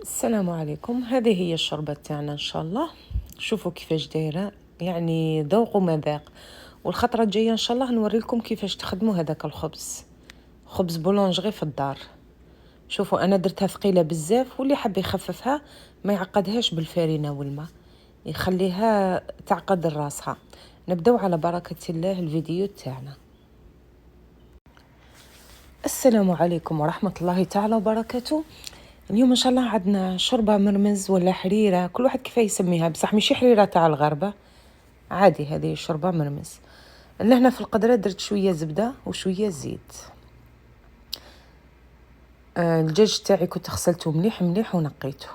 السلام عليكم. هذه هي الشوربة تاعنا ان شاء الله. شوفوا كيفاش دايره، يعني ذوق ومذاق. والخطره الجايه ان شاء الله نوري لكم كيفاش تخدموا هذاك الخبز، خبز بولونجري في الدار. شوفوا انا درتها ثقيله بزاف، واللي حب يخففها ما يعقدهاش بالفارينه والماء، يخليها تعقد راسها. نبداو على بركه الله الفيديو تاعنا. السلام عليكم ورحمه الله تعالى وبركاته. اليوم ان شاء الله عندنا شوربه مرمز ولا حريره، كل واحد كيف يسميها، بصح ماشي حريره تاع الغربه، عادي هذه شوربه مرمز. لهنا في القدره درت شويه زبده وشويه زيت. الدجاج تاعي كنت غسلته مليح مليح ونقيته.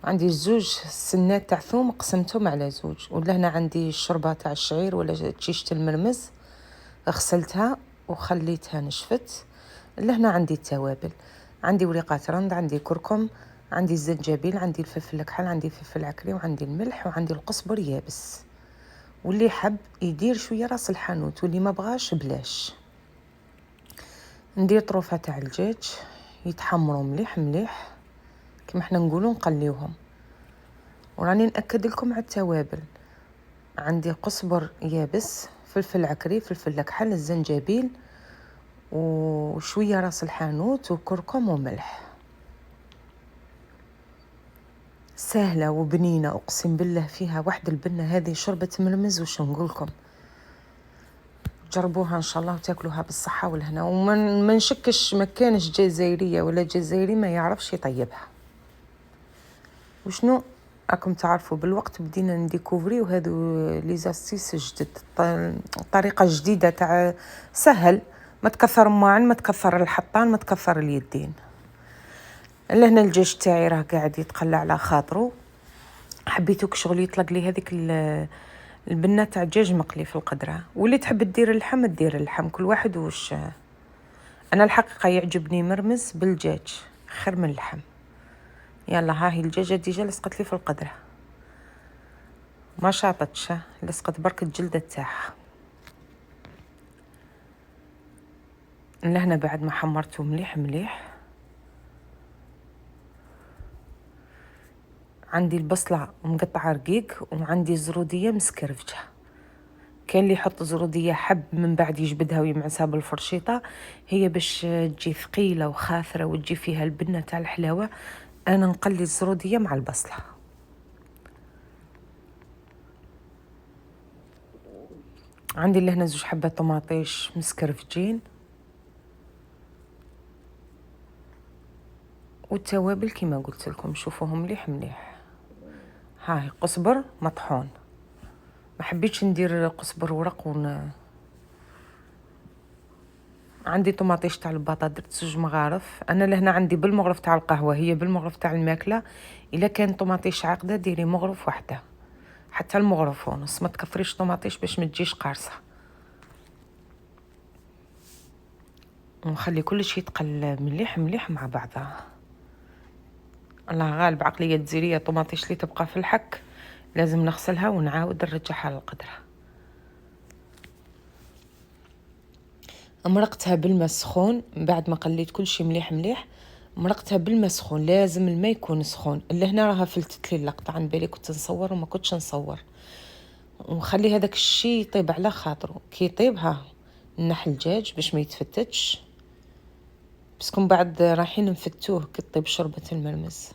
عندي زوج سنات تاع ثوم قسمتهم على زوج. ولهنا عندي الشوربه تاع الشعير ولا تشيشه المرمز، غسلتها وخليتها نشفت. لهنا عندي التوابل، عندي وريقات رند، عندي كركم، عندي الزنجبيل، عندي الفلفل الكحل، عندي الفلفل العكري، وعندي الملح، وعندي القزبر يابس. واللي حب يدير شويه راس الحانوت، واللي ما بغاش بلاش. ندير طروفه تاع الدجاج يتحمروا مليح مليح كما احنا نقولوا، نقليوهم. وراني ناكد لكم على التوابل، عندي قزبر يابس، فلفل عكري، فلفل الكحل، الزنجبيل، وشويه راس الحانوت، وكركم وملح. سهله وبنينه، اقسم بالله فيها واحد البنه. هذه شوربه مرمز وش نقولكم، جربوها ان شاء الله وتاكلوها بالصحه والهنا. ومن ما نشكش ما كانش جزائريه ولا جزائري ما يعرفش يطيبها. وشنو راكم تعرفوا بالوقت بدينا نديكوفري وهذو لي زاستيس جدد، طريقه جديده تاع سهل، ما تكثر معن، ما تكثر الحطان، ما تكثر اليدين. لهنا الدجاج تاعي راه قاعد يتقلع على خاطره، حبيتوك شغل يطلق لي هذيك البنه تاع دجاج مقلي في القدره. واللي تحب دير اللحم دير اللحم، كل واحد وش. انا الحقيقه يعجبني مرمز بالدجاج خير من اللحم. يلا ها هي الدجاجه ديجا لصقت لي في القدره، ما شاطتش، لصقت برك الجلده تاعها. لهنا بعد ما حمرته مليح مليح، عندي البصله مقطعه رقيق، وعندي زروديه مسكرفجه. كان اللي يحط زروديه حب من بعد يجبدها ويمعسها بالفرشيطه، هي باش تجي ثقيله وخاثره وتجي فيها البنه تاع الحلاوه. انا نقلي الزروديه مع البصله. عندي لهنا زوج حبات طماطيش مسكرفجين، والتوابل كما قلت لكم شوفوهم مليح مليح. هاي قزبر مطحون، ما حبيتش ندير قزبر ورق عندي طماطيش تاع البطاطا، درت زوج مغارف. انا لهنا عندي بالمغرف تاع القهوه، هي بالمغرف تاع الماكله. الا كان طماطيش عاقده ديري مغرف واحده، حتى المغرف ونص، ما تكثريش طماطيش باش ما تجيش قارصه. ونخلي كل شيء يتقلب مليح مليح مع بعضها. الله غالب عقليه الجزيريه، طماطيش اللي تبقى في الحك لازم نغسلها ونعاود نرجعها للقدره. مرقتها بالماء سخون بعد ما قليت كل شيء مليح مليح. مرقتها بالماء سخون، لازم الماء يكون سخون. اللي هنا راها فلتت لي اللقطه، عن بالي كنت نصور وما كنتش نصور. ونخلي هذاك الشيء يطيب على خاطره. كي يطيب ها نحل الدجاج باش ما يتفتتش، بسكم بعد رايحين نفتوه كي تطيب شوربه المرمز.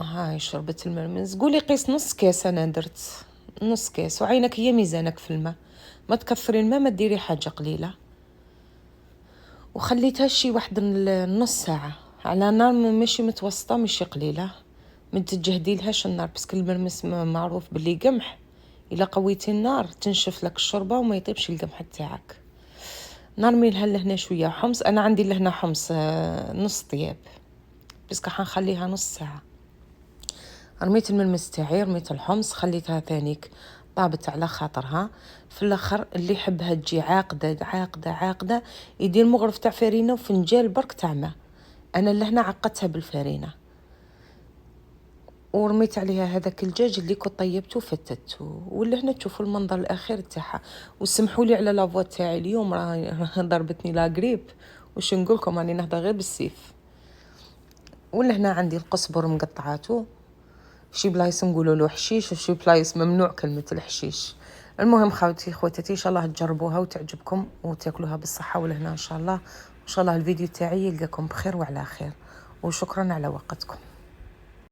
هاي شوربه المرمز، قولي قيس نص كاس، انا درت نص كاس. وعينك هي ميزانك في الماء، ما تكثري الماء، ما ديري حاجه قليله. وخليتها شي واحد نص ساعه على نار ماشي متوسطه ماشي قليله. ما تجهديلهاش النار، باسكو المرمس معروف باللي قمح، الا قويتي النار تنشف لك الشوربه وما يطيبش القمح تاعك. نرمي لها لهنا شويه حمص، انا عندي لهنا حمص نص طياب، باسكو حنخليها نص ساعه. رميت الملمس تاعي، رميت الحمص، خليتها ثانيك طابت على خاطرها. في الاخر اللي يحبها تجي عاقده عاقده عاقده يدير مغرف تاع فرينه وفنجال برك تاع ماء. انا لهنا عقدتها بالفرينه. ورميت عليها هذاك الدجاج اللي كنت طيبته وفتته. ولا هنا تشوفوا المنظر الاخير تاعها. وسمحوا لي على لافوا تاعي اليوم، راه ضربتني لا غريب، واش نقول لكم راني نهضر غير بالسيف. ولا هنا عندي القزبر مقطعاته، شي بلايص نقولوا له حشيش وشي بلايص ممنوع كلمه الحشيش. المهم خوتي خواتاتي ان شاء الله تجربوها وتعجبكم وتاكلوها بالصحه والهنا ان شاء الله. ان شاء الله الفيديو تاعي يلقاكم بخير وعلى خير، وشكرا على وقتكم.